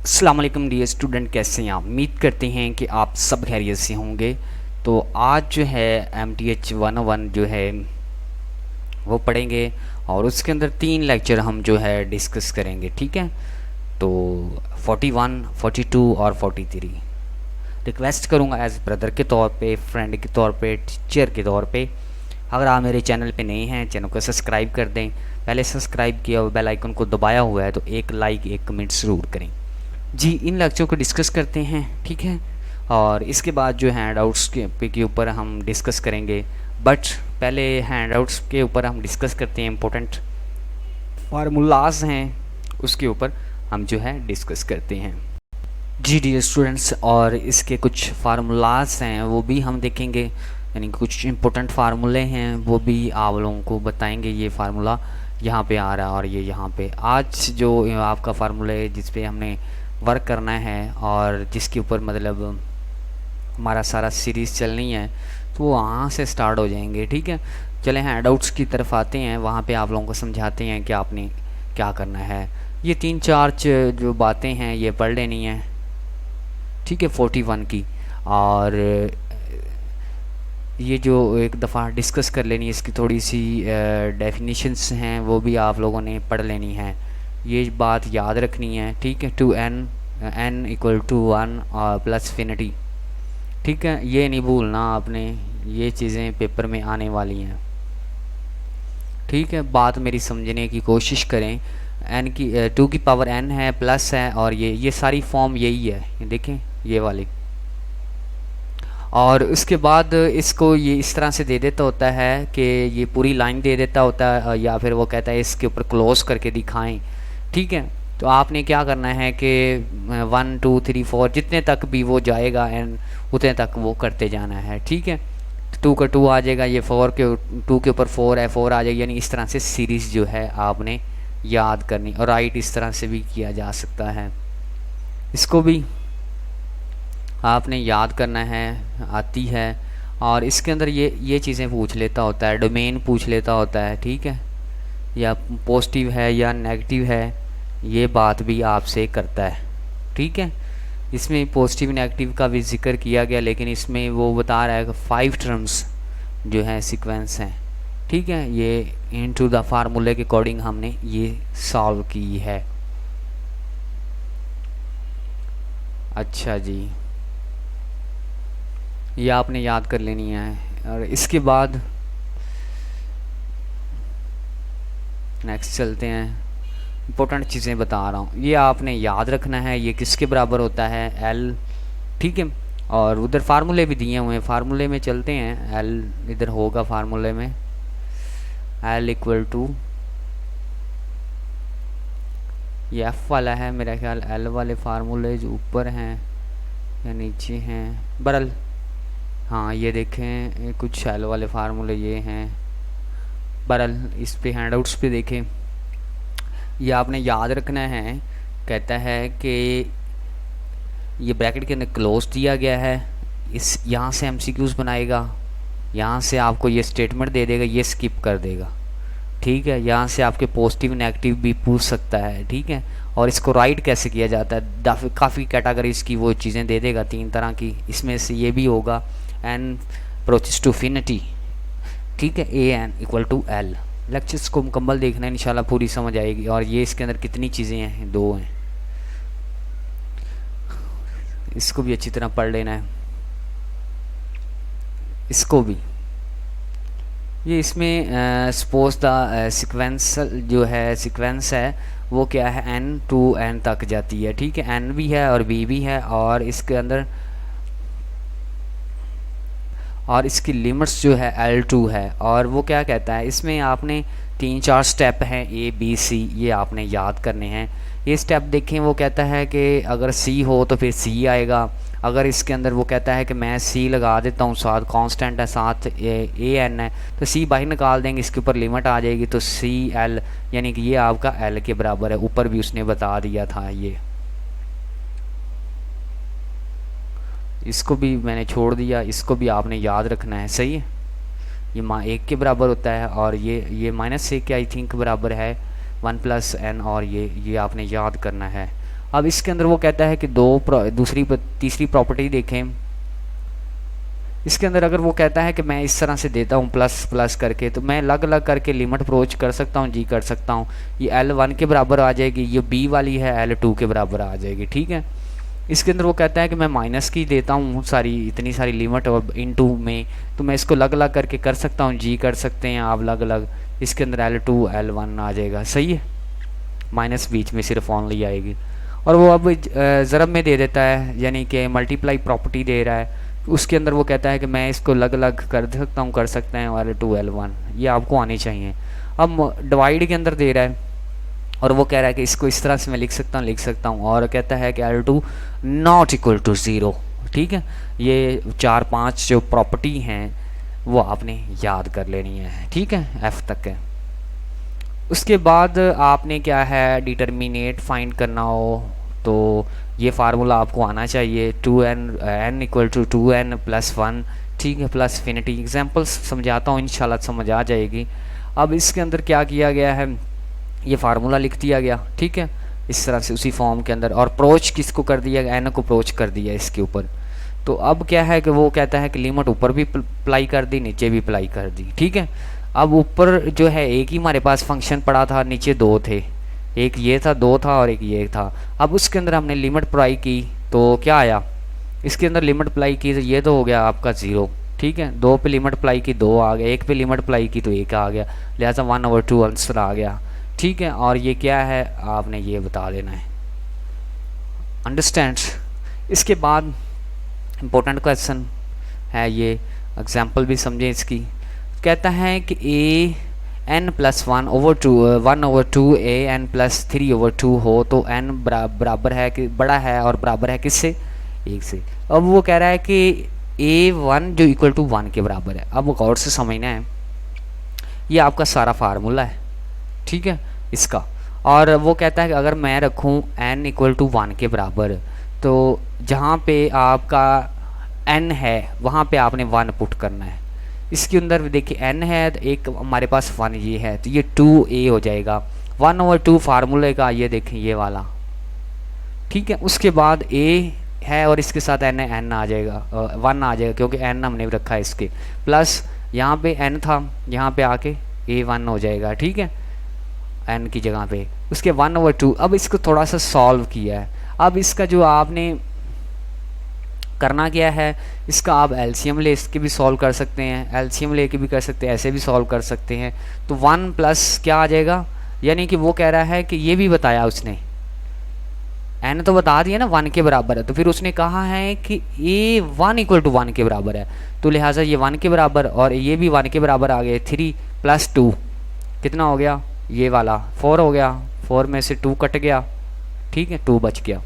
अस्सलाम वालेकुम dear student, कैसे हैं आप? उम्मीद करते हैं कि आप सब खैरियत से होंगे। तो आज जो है MTH 101 जो है वो पढ़ेंगे और उसके अंदर 3 लेक्चर हम जो है डिस्कस करेंगे, ठीक है। तो 41, 42 और 43 रिक्वेस्ट करूंगा एज ब्रदर के तौर पे, फ्रेंड के तौर पे, टीचर के तौर पे, अगर आप मेरे चैनल पे नए हैं चैनल को सब्सक्राइब कर दें। पहले सब्सक्राइब किया और बेल आइकन को दबाया हुआ है तो एक लाइक एक कमेंट ज़रूर करें जी। इन लेक्चर को डिस्कस करते हैं, ठीक है। और इसके बाद जो हैंडआउट्स के ऊपर हम डिस्कस करेंगे, बट पहले हैंडआउट्स के ऊपर हम डिस्कस करते हैं। इम्पोर्टेंट फार्मूलाज हैं उसके ऊपर हम जो है डिस्कस करते हैं जी डियर स्टूडेंट्स। और इसके कुछ फार्मूलाज हैं वो भी हम देखेंगे, यानी कुछ इम्पोर्टेंट फार्मूले हैं वो भी आप लोगों को बताएंगे। ये फार्मूला यहाँ पे आ रहा है और ये यहाँ पे आज जो आपका फार्मूला है जिस पे हमने वर्क करना है और जिसके ऊपर मतलब हमारा सारा सीरीज़ चलनी है, तो वो वहाँ से स्टार्ट हो जाएंगे, ठीक है। चले हैंडआउट्स की तरफ आते हैं, वहाँ पे आप लोगों को समझाते हैं कि आपने क्या करना है। ये 3-4 जो बातें हैं ये पढ़ लेनी है, ठीक है, 41 की। और ये जो एक दफ़ा डिस्कस कर लेनी है, इसकी थोड़ी सी डेफिनेशंस हैं वो भी आप लोगों ने पढ़ लेनी है। ये बात याद रखनी है, ठीक है। टू n इक्वल टू 1 और प्लस फिनिटी, ठीक है। ये नहीं भूलना आपने, ये चीज़ें पेपर में आने वाली हैं, ठीक है। बात मेरी समझने की कोशिश करें। n की 2 की पावर n है, प्लस है, और ये सारी फॉर्म यही है, ये देखें ये वाली। और उसके बाद इसको ये इस तरह से दे देता होता है कि ये पूरी लाइन दे देता होता है, या फिर वो कहता है इसके ऊपर क्लोज करके दिखाएं, ठीक है। तो आपने क्या करना है कि 1 2 3 4 जितने तक भी वो जाएगा एंड उतने तक वो करते जाना है, ठीक है। 2 का 2 आ जाएगा, ये 4 के 2 के ऊपर 4 है, 4 आ जाएगी। यानी इस तरह से सीरीज़ जो है आपने याद करनी। और राइट इस तरह से भी किया जा सकता है, इसको भी आपने याद करना है, आती है। और इसके अंदर ये चीज़ें पूछ लेता होता है, डोमेन पूछ लेता होता है, ठीक है, या पॉजिटिव है या नेगेटिव है, ये बात भी आपसे करता है, ठीक है। इसमें पॉजिटिव नेगेटिव का भी जिक्र किया गया, लेकिन इसमें वो बता रहा है कि 5 टर्म्स जो है सीक्वेंस हैं, ठीक है। ये इनटू द फार्मूले के अकॉर्डिंग हमने ये सॉल्व की है। अच्छा जी, ये आपने याद कर लेनी है। और इसके बाद नेक्स्ट चलते हैं। इम्पोर्टेंट चीज़ें बता रहा हूँ, ये आपने याद रखना है। ये किसके बराबर होता है? L, ठीक है। और उधर फार्मूले भी दिए हुए हैं, फार्मूले में चलते हैं। L इधर होगा फार्मूले में, L इक्वल टू, ये F वाला है मेरा ख्याल। L वाले फार्मूले जो ऊपर हैं या नीचे हैं, बरल, हाँ ये देखें कुछ L वाले फार्मूले ये हैं बरल। इस पे हैंडआउट्स पे देखें, ये आपने याद रखना है। कहता है कि ये ब्रैकेट के अंदर क्लोज दिया गया है, इस यहाँ से MCQs बनाएगा, यहाँ से आपको ये स्टेटमेंट दे देगा, ये स्किप कर देगा, ठीक है। यहाँ से आपके पॉजिटिव नेगेटिव भी पूछ सकता है, ठीक है। और इसको राइट कैसे किया जाता है, काफ़ी कैटेगरीज की वो चीज़ें दे देगा, 3 तरह की। इसमें से ये भी होगा n अप्रोचेस टू फिनिटी, ठीक है, AN equal to L। Lectures को मुकम्मल देखना है, इंशाल्लाह पूरी समझ आएगी। और ये इसके अंदर कितनी चीज़ें हैं, 2 हैं, इसको भी अच्छी तरह पढ़ लेना है, इसको भी। ये इसमें सपोज द सीक्वेंस जो है, सीक्वेंस है वो क्या है, n टू n तक जाती है, ठीक है। n भी है और b भी है, और इसके अंदर और इसकी लिमिट्स जो है L2 है। और वो क्या कहता है, इसमें आपने 3-4 स्टेप हैं A B C, ये आपने याद करने हैं। ये स्टेप देखें, वो कहता है कि अगर C हो तो फिर C आएगा। अगर इसके अंदर वो कहता है कि मैं C लगा देता हूँ, साथ कांस्टेंट है, साथ AN है, तो C बाहर निकाल देंगे, इसके ऊपर लिमिट आ जाएगी, तो CL यानी कि ये आपका L के बराबर है। ऊपर भी उसने बता दिया था, ये इसको भी मैंने छोड़ दिया, इसको भी आपने याद रखना है, सही है। ये 1 के बराबर होता है, और ये -1 के आई थिंक बराबर है 1 + n, और ये आपने याद करना है। अब इसके अंदर वो कहता है कि तीसरी प्रॉपर्टी देखें। इसके अंदर अगर वो कहता है कि मैं इस तरह से देता हूँ प्लस प्लस करके, तो मैं अलग अलग करके लिमिट अप्रोच कर सकता हूँ जी, कर सकता हूँ। ये L1 के बराबर आ जाएगी, ये B वाली है L2 के बराबर आ जाएगी, ठीक है। इसके अंदर वो कहता है कि मैं माइनस की देता हूँ इतनी सारी लिमिट और इनटू में, तो मैं इसको अलग अलग करके कर सकता हूँ जी, कर सकते हैं आप अलग अलग। इसके अंदर L2 L1 आ जाएगा, सही है, माइनस बीच में सिर्फ ऑनली आएगी। और वो अब ज़रब में दे देता है, यानी कि मल्टीप्लाई प्रॉपर्टी दे रहा है। उसके अंदर वो कहता है कि मैं इसको अलग अलग कर सकता हूँ, कर सकते हैं L2 L1, ये आपको आनी चाहिए। अब डिवाइड के अंदर दे रहा है और वो कह रहा है कि इसको इस तरह से मैं लिख सकता हूँ और कहता है कि L2 नॉट इक्वल टू 0, ठीक है। ये 4-5 जो प्रॉपर्टी हैं वो आपने याद कर लेनी है, ठीक है, F तक है। उसके बाद आपने क्या है डिटर्मिनेट फाइंड करना हो तो ये फार्मूला आपको आना चाहिए, 2n equal to 2n plus 1, ठीक है, प्लस फिनिटी। एग्जाम्पल्स समझाता हूँ, इंशाल्लाह समझ आ जाएगी। अब इसके अंदर क्या किया गया है, ये फार्मूला लिख दिया गया, ठीक है, इस तरह से उसी फॉर्म के अंदर, और अप्रोच किसको कर दिया, n को अप्रोच कर दिया इसके ऊपर। तो अब क्या है कि वो कहता है कि लिमिट ऊपर भी अप्लाई कर दी, नीचे भी अप्लाई कर दी, ठीक है। अब ऊपर जो है एक ही हमारे पास फंक्शन पड़ा था, नीचे दो थे, एक ये था, दो था और एक ये था। अब उसके अंदर हमने लिमिट अप्लाई की तो क्या आया, इसके अंदर लिमिट अप्लाई की तो ये तो हो गया आपका 0, ठीक है। 2 पे लिमिट अप्लाई की 2 आ गया, 1 पे लिमिट अप्लाई की तो 1 आ गया, लिहाजा 1/2 आंसर आ गया, ठीक है। और ये क्या है आपने ये बता देना है, अंडरस्टैंड। इसके बाद इम्पोर्टेंट क्वेश्चन है, ये एग्जाम्पल भी समझें इसकी। कहता है कि an प्लस 1/2 an प्लस 3/2 हो तो n बराबर है कि बड़ा है और बराबर है किससे, 1 से। अब वो कह रहा है कि a1 जो इक्वल टू 1 के बराबर है। अब गौर से समझना है, ये आपका सारा फार्मूला है, ठीक है, इसका। और वो कहता है कि अगर मैं रखूँ n इक्वल टू 1 के बराबर, तो जहाँ पे आपका n है वहाँ पे आपने 1 पुट करना है। इसके अंदर देखिए n है तो एक हमारे पास 1 ये है, तो ये 2a हो जाएगा 1/2 फार्मूले का, ये देखें ये वाला, ठीक है। उसके बाद a है और इसके साथ n आ जाएगा, 1 आ जाएगा क्योंकि n हमने रखा है इसके, प्लस यहाँ पे n था, यहाँ पे आके a1 हो जाएगा, ठीक है, n की जगह पे। उसके 1/2। अब इसको थोड़ा सा सॉल्व किया है। अब इसका जो आपने करना क्या है, इसका आप एलसीएम ले इसके भी सॉल्व कर सकते हैं, एलसीएम ले के भी कर सकते हैं, ऐसे भी सॉल्व कर सकते हैं। तो 1 प्लस क्या आ जाएगा, यानी कि वो कह रहा है कि ये भी बताया उसने, n तो बता दिया ना 1 के बराबर है, तो फिर उसने कहा है कि a1 इक्वल टू 1 के बराबर है, तो लिहाजा ये 1 के बराबर और ये भी 1 के बराबर आ गए। 3 + 2 कितना हो गया, ये वाला 4 हो गया, 4 में से 2 कट गया, ठीक है, 2 बच गया।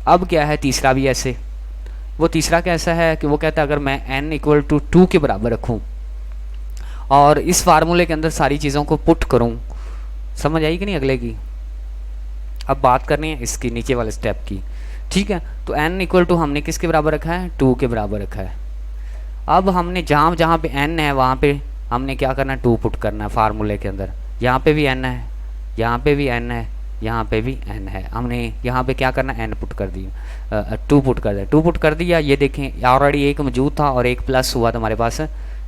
अब क्या है तीसरा भी ऐसे, वो तीसरा कैसा है कि वो कहता है अगर मैं n इक्वल टू 2 के बराबर रखूं और इस फार्मूले के अंदर सारी चीज़ों को पुट करूं, समझ आई कि नहीं अगले की। अब बात करनी है इसकी नीचे वाले स्टेप की, ठीक है। तो n इक्वल टू हमने किसके बराबर रखा है, 2 के बराबर रखा है। अब हमने जहाँ जहाँ पे n है वहाँ पे हमने क्या करना है, 2 पुट करना है फार्मूले के अंदर। यहाँ पे भी n है, यहाँ पे भी n है, यहाँ पे भी n है, हमने यहाँ पे क्या करना है, n पुट कर दिया, 2 पुट कर दिया, 2 पुट कर दिया। ये देखें ऑलरेडी एक मौजूद था और एक प्लस हुआ तो हमारे पास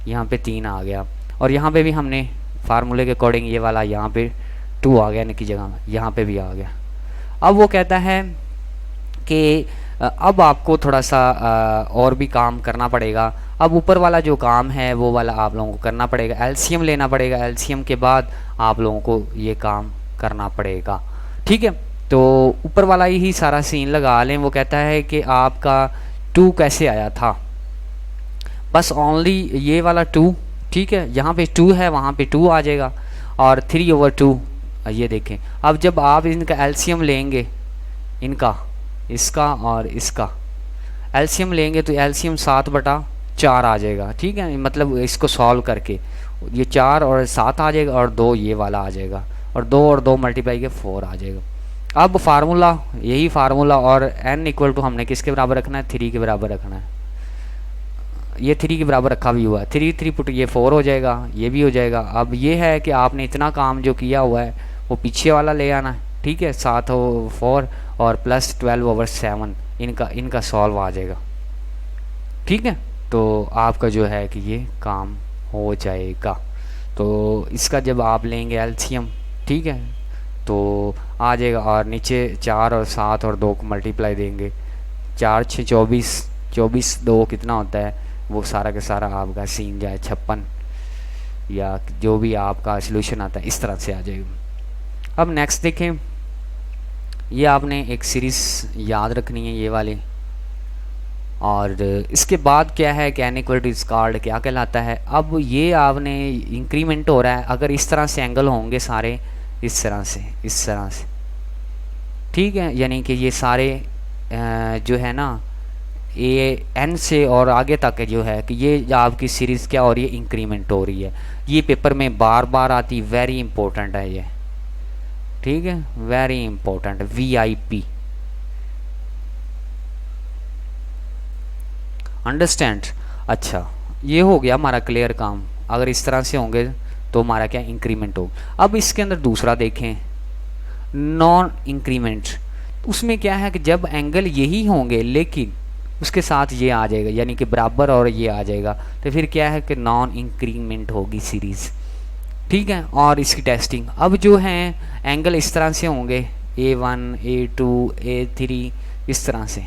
यहाँ पे 3 आ गया, और यहाँ पे भी हमने फार्मूले के अकॉर्डिंग ये वाला यहाँ पे 2 आ गया, n की जगह यहाँ पे भी आ गया। अब वो कहता है कि अब आपको थोड़ा सा और भी काम करना पड़ेगा। अब ऊपर वाला जो काम है वो वाला आप लोगों को करना पड़ेगा, एलसीएम लेना पड़ेगा, एलसीएम के बाद आप लोगों को ये काम करना पड़ेगा, ठीक है। तो ऊपर वाला ही सारा सीन लगा लें। वो कहता है कि आपका 2 कैसे आया था, बस ओनली ये वाला 2, ठीक है, यहाँ पे 2 है वहाँ पे 2 आ जाएगा, और 3/2 ये देखें। अब जब आप इनका एलसीएम लेंगे, इनका इसका और इसका एलसीएम लेंगे तो एलसीएम 7/4 आ जाएगा, ठीक है। मतलब इसको सॉल्व करके ये 4 और 7 आ जाएगा और 2 ये वाला आ जाएगा, और 2 और 2 मल्टीप्लाई के 4 आ जाएगा। अब फार्मूला यही फार्मूला, और n इक्वल टू हमने किसके बराबर रखना है, 3 के बराबर रखना है। ये 3 के बराबर रखा भी हुआ है, 3 पुट ये 4 हो जाएगा, ये भी हो जाएगा। अब ये है कि आपने इतना काम जो किया हुआ है वो पीछे वाला ले आना है, ठीक है, 7 4 और प्लस 12/7 इनका सॉल्व आ जाएगा। ठीक है, तो आपका जो है कि ये काम हो जाएगा। तो इसका जब आप लेंगे एलसीएम, ठीक है, तो आ जाएगा, और नीचे 4 और 7 और 2 को मल्टीप्लाई देंगे, 4 6 24, 24 2 कितना होता है, वो सारा का सारा आपका सीन जाए 56, या जो भी आपका सॉल्यूशन आता है इस तरह से आ जाएगा। अब नेक्स्ट देखें, ये आपने एक सीरीज़ याद रखनी है ये वाली, और इसके बाद क्या है, कैन इक्वल टू डिस्कार्ड क्या कहलाता है। अब ये आपने इंक्रीमेंट हो रहा है, अगर इस तरह से एंगल होंगे सारे, इस तरह से, ठीक है, यानी कि ये सारे जो है ना ए एन से और आगे तक जो है कि ये आपकी सीरीज़ क्या हो रही है, इंक्रीमेंट हो रही है। ये पेपर में बार बार आती, वेरी इंपॉर्टेंट है ये, ठीक है, वेरी इंपॉर्टेंट, VIP, अंडरस्टैंड। अच्छा, ये हो गया हमारा क्लियर काम। अगर इस तरह से होंगे तो हमारा क्या इंक्रीमेंट हो। अब इसके अंदर दूसरा देखें, नॉन इंक्रीमेंट, उसमें क्या है कि जब एंगल यही होंगे लेकिन उसके साथ ये आ जाएगा, यानी कि बराबर और ये आ जाएगा, तो फिर क्या है कि नॉन इंक्रीमेंट होगी सीरीज़। ठीक है, और इसकी टेस्टिंग, अब जो है एंगल इस तरह से होंगे, A1 A2 A3 इस तरह से,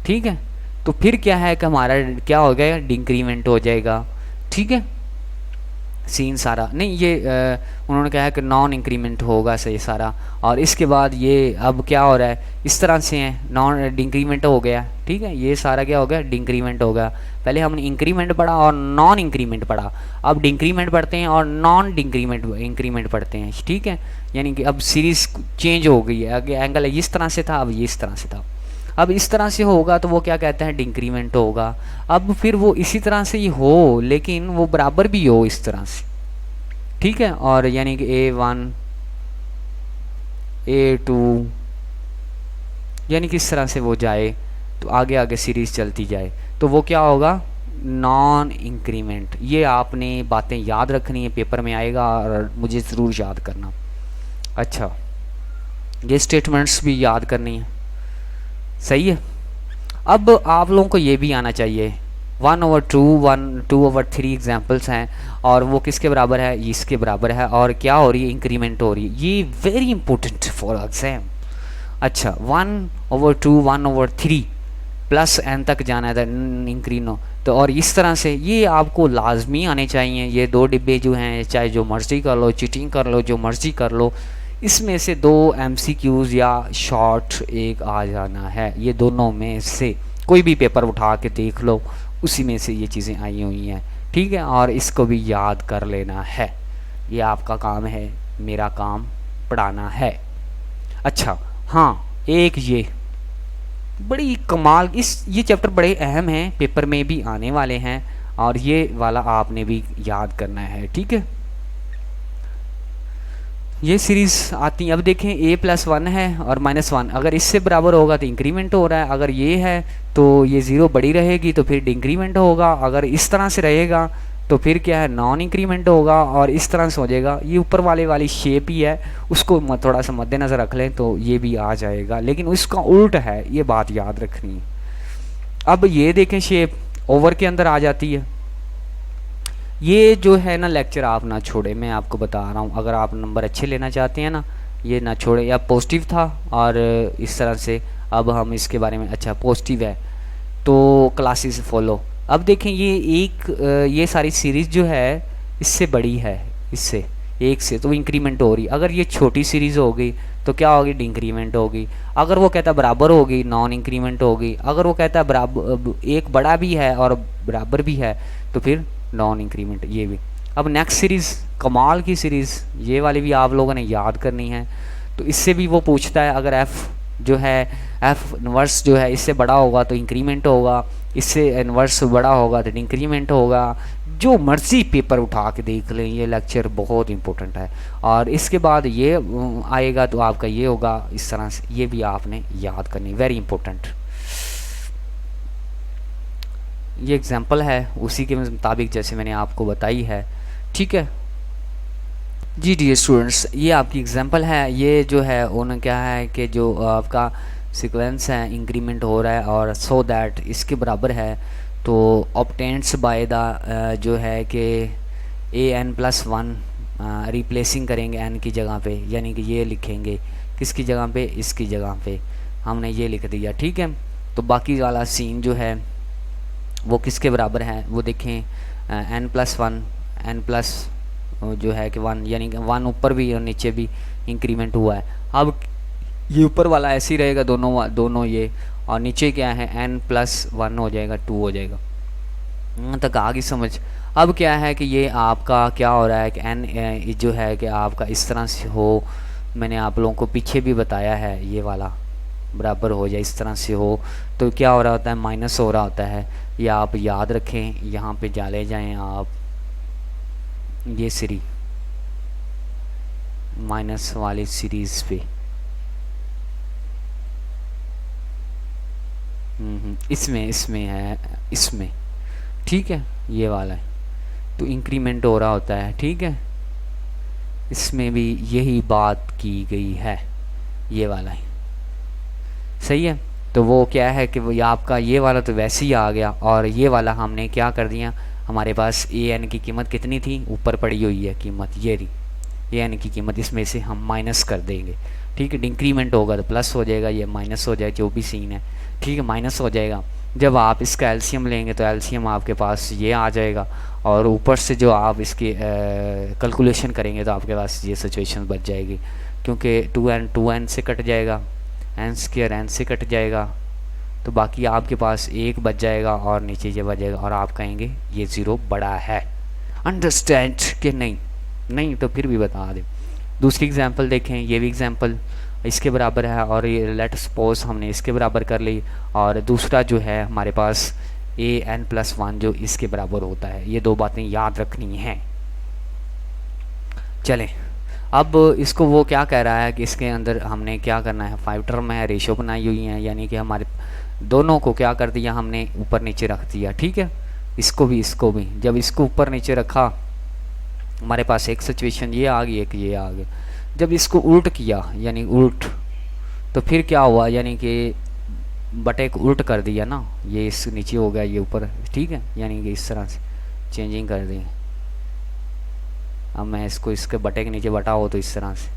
ठीक है, तो फिर क्या है कि हमारा क्या हो गया, डिक्रीमेंट हो जाएगा। ठीक है, सीन सारा नहीं, ये उन्होंने कहा है कि नॉन इंक्रीमेंट होगा सही सारा। और इसके बाद ये अब क्या हो रहा है, इस तरह से है, नॉन डिक्रीमेंट हो गया। ठीक है, ये सारा क्या हो गया, डिक्रीमेंट हो गया। पहले हमने इंक्रीमेंट पढ़ा और नॉन इंक्रीमेंट पढ़ा, अब डिक्रीमेंट पढ़ते हैं और नॉन इंक्रीमेंट पढ़ते हैं। ठीक है, यानी कि अब सीरीज़ चेंज हो गई है, आगे एंगल इस तरह से था, अब ये इस तरह से था। अब इस तरह से होगा तो वो क्या कहते हैं, डिक्रीमेंट होगा। अब फिर वो इसी तरह से ही हो लेकिन वो बराबर भी हो इस तरह से। ठीक है, और यानी कि A1 A2 यानी कि इस तरह से वो जाए तो आगे आगे सीरीज़ चलती जाए, तो वो क्या होगा, नॉन इंक्रीमेंट। ये आपने बातें याद रखनी है, पेपर में आएगा और मुझे ज़रूर याद करना। अच्छा, ये स्टेटमेंट्स भी याद करनी है, सही है। अब आप लोगों को ये भी आना चाहिए, 1/2 2/3 एग्जाम्पल्स हैं, और वो किसके बराबर है, इसके बराबर है, और क्या हो रही है, इंक्रीमेंट हो रही है। ये वेरी इंपॉर्टेंट फॉर एग्जाम। अच्छा, 1/2 1/3 प्लस n तक जाना है इंक्रीनो, तो और इस तरह से ये आपको लाजमी आने चाहिए। ये 2 डिब्बे जो हैं, चाहे जो मर्जी कर लो, चीटिंग कर लो, जो मर्जी कर लो, इसमें से 2 MCQs या शॉर्ट एक आ जाना है। ये दोनों में से कोई भी पेपर उठा के देख लो, उसी में से ये चीज़ें आई हुई हैं। ठीक है, और इसको भी याद कर लेना है, ये आपका काम है, मेरा काम पढ़ाना है। अच्छा हाँ, एक ये बड़ी कमाल, ये चैप्टर बड़े अहम हैं, पेपर में भी आने वाले हैं, और ये वाला आपने भी याद करना है। ठीक है, ये सीरीज़ आती है। अब देखें, A+1 है और -1, अगर इससे बराबर होगा तो इंक्रीमेंट हो रहा है, अगर ये है तो ये 0 बड़ी रहेगी तो फिर डिक्रीमेंट होगा, अगर इस तरह से रहेगा तो फिर क्या है, नॉन इंक्रीमेंट होगा, और इस तरह से हो जाएगा। ये ऊपर वाली शेप ही है, उसको थोड़ा सा मद्देनज़र रख लें तो ये भी आ जाएगा, लेकिन उसका उल्ट है, ये बात याद रखनी है। अब ये देखें, शेप ओवर के अंदर आ जाती है। ये जो है ना लेक्चर आप ना छोड़े, मैं आपको बता रहा हूँ, अगर आप नंबर अच्छे लेना चाहते हैं ना, ये ना छोड़े। या पॉजिटिव था और इस तरह से, अब हम इसके बारे में, अच्छा पॉजिटिव है तो क्लासेस फॉलो। अब देखें, ये सारी सीरीज़ जो है इससे बड़ी है, इससे एक से, तो इंक्रीमेंट हो रही। अगर ये छोटी सीरीज़ होगी तो क्या होगी, डिक्रीमेंट होगी। अगर वो कहता बराबर होगी, नॉन इंक्रीमेंट होगी। अगर वो कहता बराबर, एक बड़ा भी है और बराबर भी है, तो फिर नॉन इंक्रीमेंट, ये भी। अब नेक्स्ट सीरीज़, कमाल की सीरीज़, ये वाली भी आप लोगों ने याद करनी है। तो इससे भी वो पूछता है, अगर f जो है, f इनवर्स जो है इससे बड़ा होगा तो इंक्रीमेंट होगा, इससे इनवर्स बड़ा होगा तो इंक्रीमेंट होगा। जो मर्जी पेपर उठा के देख लें, ये लेक्चर बहुत इंपॉर्टेंट है। और इसके बाद ये आएगा तो आपका ये होगा, इस तरह से, ये भी आपने याद करनी, वेरी इंपॉर्टेंट। ये एग्जाम्पल है उसी के मुताबिक जैसे मैंने आपको बताई है। ठीक है जी डियर स्टूडेंट्स, ये आपकी एग्जाम्पल है। ये जो है उन्होंने क्या है कि जो आपका सीक्वेंस है, इंक्रीमेंट हो रहा है और सो दैट इसके बराबर है, तो ऑब्टेन्स बाय द जो है कि an+1 रिप्लेसिंग करेंगे n की जगह पे, यानी कि ये लिखेंगे किसकी जगह पे, इसकी जगह पे हमने ये लिख दिया। ठीक है, तो बाकी वाला सीन जो है वो किसके बराबर है, वो देखें n+1 n+ जो है कि 1, यानी कि 1 ऊपर भी और नीचे भी इंक्रीमेंट हुआ है। अब ये ऊपर वाला ऐसे ही रहेगा, दोनों ये, और नीचे क्या है n+1 हो जाएगा, 2 हो जाएगा। तक आ गई समझ। अब क्या है कि ये आपका क्या हो रहा है कि n जो है कि आपका इस तरह से हो, मैंने आप लोगों को पीछे भी बताया है, ये वाला बराबर हो जाए इस तरह से हो तो क्या हो रहा होता है, माइनस हो रहा होता है। ये आप याद रखें, यहाँ पे चले जाएं आप, ये सीरीज माइनस वाली सीरीज़ पे, इसमें है, इसमें, ठीक है, ये वाला है, तो इंक्रीमेंट हो रहा होता है। ठीक है, इसमें भी यही बात की गई है, ये वाला है, सही है। तो वो क्या है कि वो आपका ये वाला तो वैसे ही आ गया, और ये वाला हमने क्या कर दिया, हमारे पास an की कीमत कितनी थी, ऊपर पड़ी हुई है कीमत, ये रही an की कीमत, इसमें से हम माइनस कर देंगे। ठीक है, इंक्रीमेंट होगा तो प्लस हो जाएगा, ये माइनस हो जाएगा, जो भी सीन है। ठीक है, माइनस हो जाएगा। जब आप इसका एलसीएम लेंगे तो एलसीएम आपके पास ये आ जाएगा, और ऊपर से जो आप इसकी कैलकुलेशन करेंगे तो आपके पास ये सिचुएशन बच जाएगी, क्योंकि 2n से कट जाएगा, n² n से कट जाएगा, तो बाकी आपके पास 1 बच जाएगा और नीचे ये बच जाएगा, और आप कहेंगे ये 0 बड़ा है। अंडरस्टैंड कि नहीं तो फिर भी बता दें। दूसरी एग्जांपल देखें, ये भी एग्जांपल इसके बराबर है, और ये लेट सपोज हमने इसके बराबर कर ली, और दूसरा जो है हमारे पास an+1 जो इसके बराबर होता है। ये दो बातें याद रखनी हैं। चलें, अब इसको वो क्या कह रहा है कि इसके अंदर हमने क्या करना है, 5 टर्म है, रेशो बनाई हुई है, यानी कि हमारे दोनों को क्या कर दिया हमने, ऊपर नीचे रख दिया। ठीक है, इसको भी जब इसको ऊपर नीचे रखा, हमारे पास एक सिचुएशन ये आ गई, एक ये आ गया। जब इसको उल्ट किया, यानी उल्ट, तो फिर क्या हुआ, यानी कि बटे को उल्ट कर दिया ना, ये इस नीचे हो गया, ये ऊपर। ठीक है, यानी कि इस तरह से चेंजिंग कर दी। अब मैं इसको इसके बटे के नीचे बटा हो तो इस तरह से,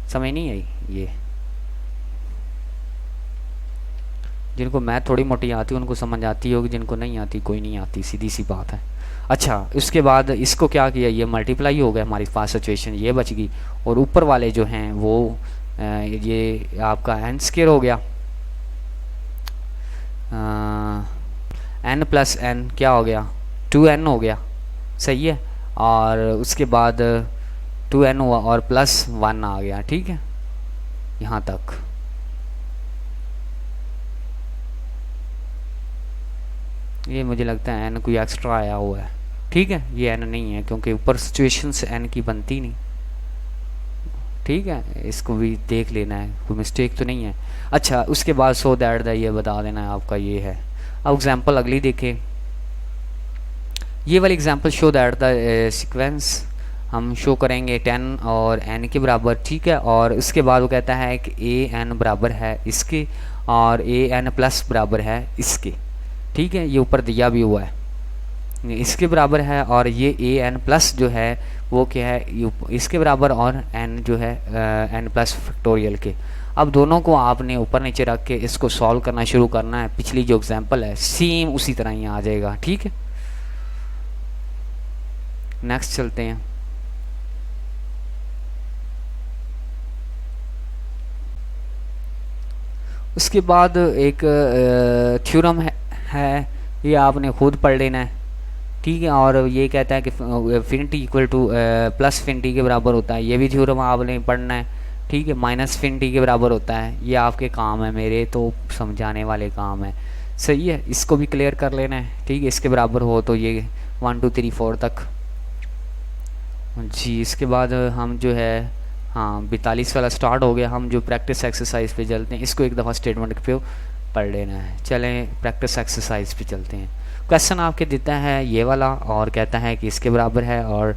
समझ नहीं आई। ये जिनको मैथ थोड़ी मोटी आती है उनको समझ आती होगी, जिनको नहीं आती कोई नहीं आती, सीधी सी बात है। अच्छा, उसके बाद इसको क्या किया, ये मल्टीप्लाई हो गया, हमारी पास सिचुएशन ये बच गई, और ऊपर वाले जो हैं वो ये आपका n² हो गया, n+n क्या हो गया, 2n हो गया, सही है। और उसके बाद 2n हुआ और +1 आ गया। ठीक है, यहाँ तक। ये मुझे लगता है n कोई एक्स्ट्रा आया हुआ है। ठीक है, ये n नहीं है, क्योंकि ऊपर सिचुएशन से n की बनती नहीं। ठीक है, इसको भी देख लेना है, कोई मिस्टेक तो नहीं है। अच्छा, उसके बाद सो दैट द ये बता देना है आपका ये है। अब एग्जांपल अगली देखें, ये वाली example show that the sequence हम शो करेंगे 10 और n के बराबर। ठीक है, और उसके बाद वो कहता है कि an बराबर है इसके और an+ बराबर है इसके। ठीक है, ये ऊपर दिया भी हुआ है, इसके बराबर है, और ये an+ जो है वो क्या है, इसके बराबर, और n जो है n+ फैक्टोरियल के। अब दोनों को आपने ऊपर नीचे रख के इसको सॉल्व करना शुरू करना है। पिछली जो एग्जांपल है सेम उसी तरह ही आ जाएगा। ठीक है, नेक्स्ट चलते हैं। उसके बाद एक थ्योरम है, ये आपने खुद पढ़ लेना है। ठीक है, और ये कहता है कि फिनिटी इक्वल टू प्लस फिनिटी के बराबर होता है, ये भी थ्योरम आपने पढ़ना है। ठीक है, माइनस फिनिटी के बराबर होता है। ये आपके काम है, मेरे तो समझाने वाले काम है, सही है। इसको भी क्लियर कर लेना है। ठीक है, इसके बराबर हो तो ये 1 2 3 4 तक जी। इसके बाद हम जो है, हाँ 42 वाला स्टार्ट हो गया। हम जो प्रैक्टिस एक्सरसाइज पे चलते हैं, इसको एक दफ़ा स्टेटमेंट पे पढ़ लेना है। चलें प्रैक्टिस एक्सरसाइज पे चलते हैं। क्वेश्चन आपके देता है ये वाला, और कहता है कि इसके बराबर है, और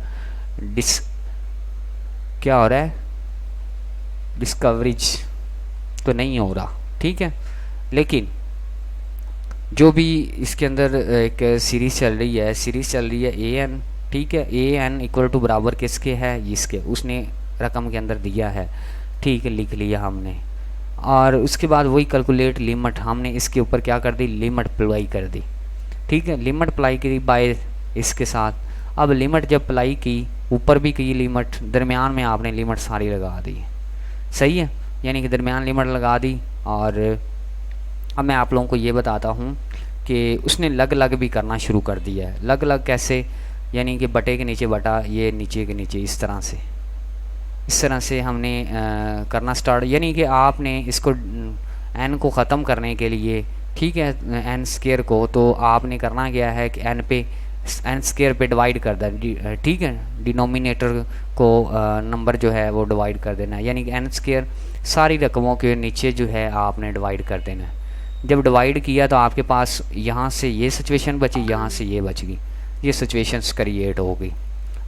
क्या हो रहा है, डिस्कवरेज तो नहीं हो रहा। ठीक है। लेकिन जो भी इसके अंदर एक सीरीज़ चल रही है, ए एन, ठीक है, ए एन इक्वल टू बराबर किसके है, इसके, उसने रकम के अंदर दिया है, ठीक है, लिख लिया हमने। और उसके बाद वही कैलकुलेट लिमिट, हमने इसके ऊपर क्या कर दी, लिमिट अप्लाई कर दी, ठीक है, लिमिट अप्लाई की बाय इसके साथ। अब लिमिट जब अप्लाई की, ऊपर भी की लिमिट, दरमियान में आपने लिमिट सारी लगा दी, सही है, यानी कि दरमियान लिमिट लगा दी। और अब मैं आप लोगों को ये बताता हूँ कि उसने लग लग भी करना शुरू कर दिया है। लग लग कैसे, यानी कि बटे के नीचे बटा, ये नीचे के नीचे, इस तरह से हमने करना स्टार्ट, यानी कि आपने इसको एन को ख़त्म करने के लिए, ठीक है, एन स्केयर को, तो आपने करना क्या है कि एन स्केयर पे डिवाइड कर देना, ठीक है, डिनोमिनेटर को नंबर जो है वो डिवाइड कर देना है, यानी कि एन स्केयर सारी रकमों के नीचे जो है आपने डिवाइड कर देना है। जब डिवाइड किया तो आपके पास यहाँ से ये सिचुएशन बची, यहाँ से ये बच गई, ये सिचुएशंस क्रिएट हो गई।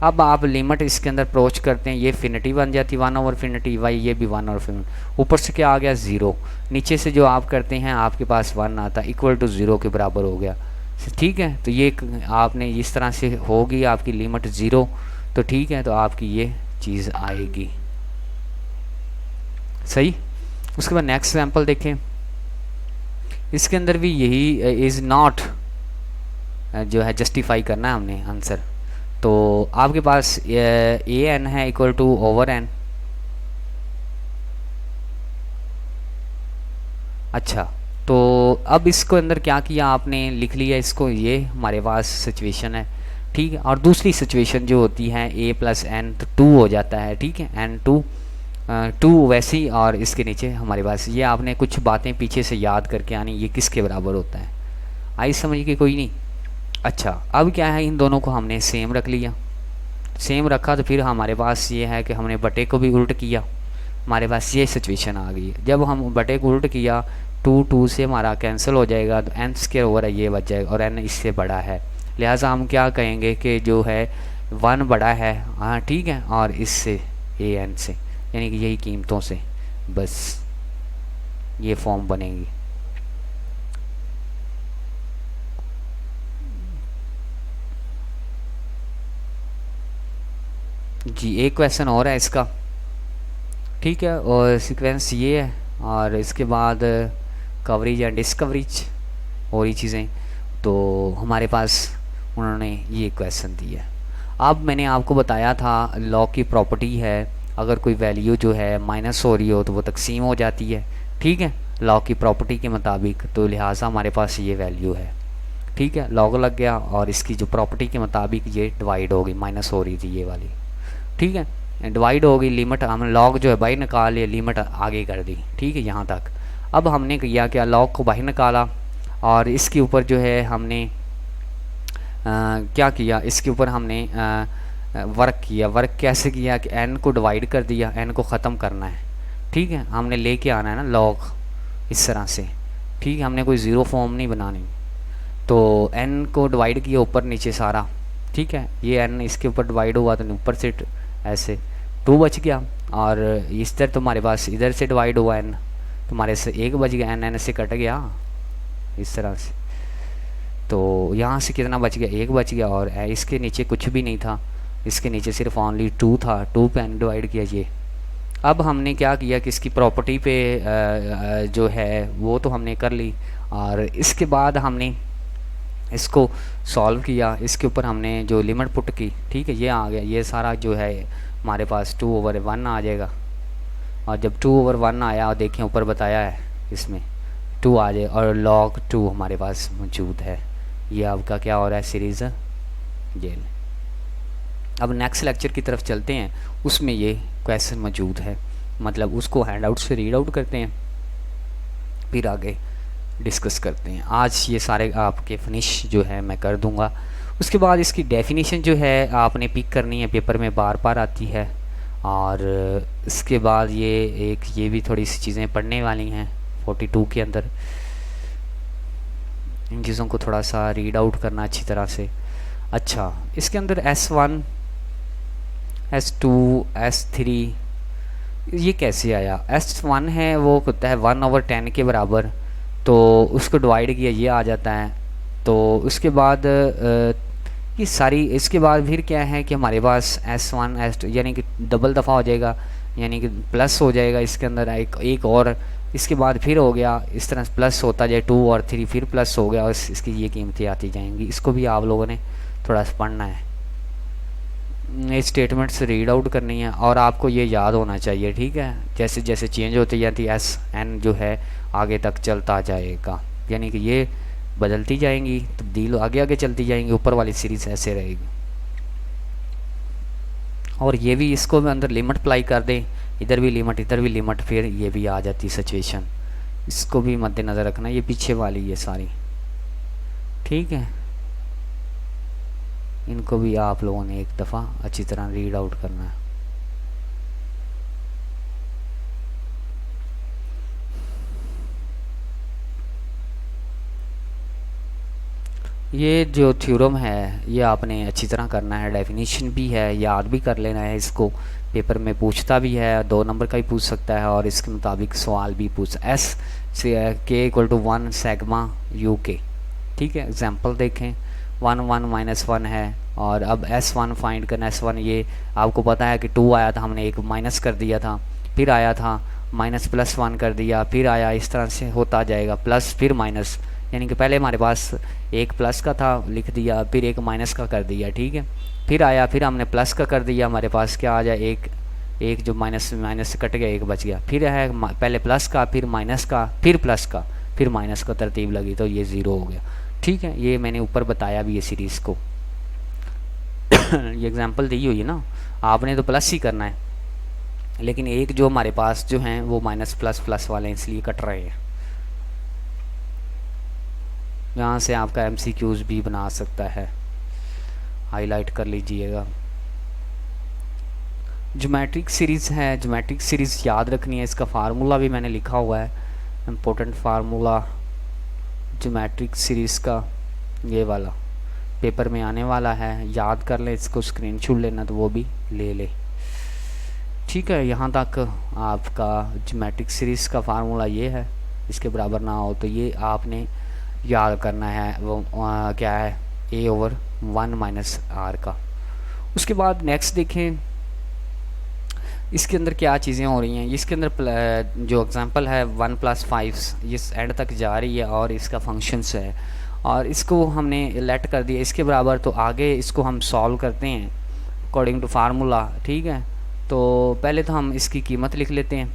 अब आप लिमिट इसके अंदर अप्रोच करते हैं, ये फिनिटी बन जाती, 1/∞, वाई ये भी 1/∞, ऊपर से क्या आ गया, ज़ीरो, नीचे से जो आप करते हैं आपके पास 1 आता, इक्वल टू 0 के बराबर हो गया, ठीक है। तो ये आपने इस तरह से होगी आपकी लिमिट 0, तो ठीक है, तो आपकी ये चीज़ आएगी, सही। उसके बाद नेक्स्ट एग्जाम्पल देखें, इसके अंदर भी यही इज़ नॉट जो है जस्टिफाई करना है हमने आंसर। तो आपके पास ए एन है इक्वल टू ओवर एन, अच्छा, तो अब इसको अंदर क्या किया आपने, लिख लिया इसको, ये हमारे पास सिचुएशन है, ठीक है। और दूसरी सिचुएशन जो होती है ए प्लस एन, तो 2 हो जाता है, ठीक है, एन 2 वैसे ही, और इसके नीचे हमारे पास ये, आपने कुछ बातें पीछे से याद करके आनी, ये किसके बराबर होता है, आई समझ के कोई नहीं। अच्छा, अब क्या है, इन दोनों को हमने सेम रख लिया, सेम रखा तो फिर हमारे पास ये है कि हमने बटे को भी उल्ट किया, हमारे पास ये सिचुएशन आ गई। जब हम बटे को उल्ट किया, 2 से हमारा कैंसिल हो जाएगा, तो एन स्क्वायर ओवर ये बच जाएगा, और एन इससे बड़ा है, लिहाजा हम क्या कहेंगे कि जो है 1 बड़ा है, हाँ ठीक है, और इससे ए एन से, यानी कि यही कीमतों से, बस ये फॉर्म बनेगी। जी, एक क्वेश्चन और है इसका, ठीक है, और सीक्वेंस ये है, और इसके बाद कवरेज एंड डिस्कवरेज और ये चीज़ें, तो हमारे पास उन्होंने ये क्वेश्चन दिया। अब मैंने आपको बताया था लॉ की प्रॉपर्टी है, अगर कोई वैल्यू जो है माइनस हो रही हो तो वो तकसीम हो जाती है, ठीक है, लॉ की प्रॉपर्टी के मुताबिक, तो लिहाजा हमारे पास ये वैल्यू है, ठीक है, लॉग लग गया, और इसकी जो प्रॉपर्टी के मुताबिक ये डिवाइड हो गई, माइनस हो रही थी ये वाली, ठीक है, डिवाइड हो गई, लिमिट हम लॉग जो है बाहर निकाल लिया, लिमिट आगे कर दी, ठीक है, यहाँ तक। अब हमने किया क्या, लॉग को बाहर निकाला, और इसके ऊपर जो है हमने क्या किया, इसके ऊपर हमने वर्क किया। वर्क कैसे किया कि एन को डिवाइड कर दिया, एन को ख़त्म करना है, ठीक है, हमने लेके आना है ना लॉग इस तरह से, ठीक है, हमने कोई ज़ीरो फॉर्म नहीं बनानी, तो एन को डिवाइड किया ऊपर नीचे सारा, ठीक है, ये एन इसके ऊपर डिवाइड हुआ तो ऊपर से ऐसे 2 बच गया, और इस तरह तुम्हारे पास इधर से डिवाइड हुआ एन, तुम्हारे से 1 बच गया, एन से कट गया इस तरह से, तो यहाँ से कितना बच गया, 1 बच गया, और इसके नीचे कुछ भी नहीं था, इसके नीचे सिर्फ ओनली 2 था, 2 पे एन डिवाइड किया ये। अब हमने क्या किया कि इसकी प्रॉपर्टी पे जो है वो तो हमने कर ली, और इसके बाद हमने इसको सॉल्व किया, इसके ऊपर हमने जो लिमिट पुट की, ठीक है, ये आ गया, ये सारा जो है हमारे पास 2/1 आ जाएगा, और जब 2/1 आया, और देखें ऊपर बताया है इसमें 2 आ जाए, और log 2 हमारे पास मौजूद है, ये आपका क्या हो रहा है, सीरीज़ जेल। अब नेक्स्ट लेक्चर की तरफ चलते हैं, उसमें ये क्वेश्चन मौजूद है, मतलब उसको हैंड आउट से रीड आउट करते हैं, फिर आगे डिस्कस करते हैं। आज ये सारे आपके फिनिश जो है मैं कर दूंगा। उसके बाद इसकी डेफिनेशन जो है आपने पिक करनी है, पेपर में बार बार आती है, और इसके बाद ये भी थोड़ी सी चीज़ें पढ़ने वाली हैं 42 के अंदर, इन चीज़ों को थोड़ा सा रीड आउट करना अच्छी तरह से। अच्छा, इसके अंदर S1 S2 S3 ये कैसे आया, S1 है वो होता है 1/10 के बराबर, तो उसको डिवाइड किया ये आ जाता है। तो उसके बाद ये सारी, इसके बाद फिर क्या है कि हमारे पास S1 S2 यानी कि डबल दफ़ा हो जाएगा, यानी कि प्लस हो जाएगा इसके अंदर एक और, इसके बाद फिर हो गया इस तरह प्लस होता जाए 2 और 3, फिर प्लस हो गया और इसकी ये कीमतें आती जाएंगी। इसको भी आप लोगों ने थोड़ा सा पढ़ना है, ये स्टेटमेंट्स रीड आउट करनी है और आपको ये याद होना चाहिए, ठीक है। जैसे जैसे चेंज होती जाती है SN जो है आगे तक चलता जाएगा, यानी कि ये बदलती जाएंगी, तब्दील आगे आगे चलती जाएंगी, ऊपर वाली सीरीज़ ऐसे रहेगी। और ये भी, इसको भी अंदर लिमिट अप्लाई कर दें, इधर भी लिमिट इधर भी लिमिट, फिर ये भी आ जाती सिचुएशन। इसको भी मद्देनज़र रखना, ये पीछे वाली ये सारी, ठीक है। इनको भी आप लोगों ने एक दफ़ा अच्छी तरह रीड आउट करना है। ये जो थ्योरम है ये आपने अच्छी तरह करना है, डेफिनेशन भी है, याद भी कर लेना है। इसको पेपर में पूछता भी है, 2 नंबर का ही पूछ सकता है और इसके मुताबिक सवाल भी पूछ S से K = 1 सैगमा UK, ठीक है। एग्जांपल देखें, 1 1 -1 है और अब S1 फाइंड करना। S1 ये आपको पता है कि 2 आया था, हमने एक माइनस कर दिया था, फिर आया था माइनस +1 कर दिया, फिर आया, इस तरह से होता जाएगा प्लस फिर माइनस, यानी कि पहले हमारे पास एक प्लस का था लिख दिया, फिर एक माइनस का कर दिया, ठीक है। फिर आया, फिर हमने प्लस का कर दिया, हमारे पास क्या आ जाए एक जो माइनस से कट गया, एक बच गया। फिर है पहले प्लस का, फिर माइनस का, फिर प्लस का, फिर माइनस का तरतीब लगी तो ये 0 हो गया, ठीक है। ये मैंने ऊपर बताया भी ये सीरीज़ को ये एग्जांपल दी हुई है ना, आपने तो प्लस ही करना है, लेकिन एक जो हमारे पास जो हैं वो माइनस प्लस वाले हैं, इसलिए कट रहे हैं। यहाँ से आपका MCQs भी बना सकता है, हाईलाइट कर लीजिएगा। ज्योमेट्रिक सीरीज़ है, ज्योमेट्रिक सीरीज़ याद रखनी है, इसका फार्मूला भी मैंने लिखा हुआ है, इम्पोर्टेंट फार्मूला ज्योमेट्रिक सीरीज़ का, ये वाला पेपर में आने वाला है, याद कर लें इसको, स्क्रीनशॉट लेना तो वो भी ले ले, ठीक है। यहाँ तक आपका ज्योमेट्रिक सीरीज़ का फार्मूला ये है, इसके बराबर ना हो तो ये आपने याद करना है, वो क्या है A/1 - R का। उसके बाद नेक्स्ट देखें, इसके अंदर क्या चीज़ें हो रही हैं। इसके अंदर जो एग्जांपल है 1 + 5 ये एंड तक जा रही है और इसका फंक्शंस है और इसको हमने लेट कर दिया इसके बराबर, तो आगे इसको हम सॉल्व करते हैं अकॉर्डिंग टू फार्मूला, ठीक है। तो पहले तो हम इसकी कीमत लिख लेते हैं,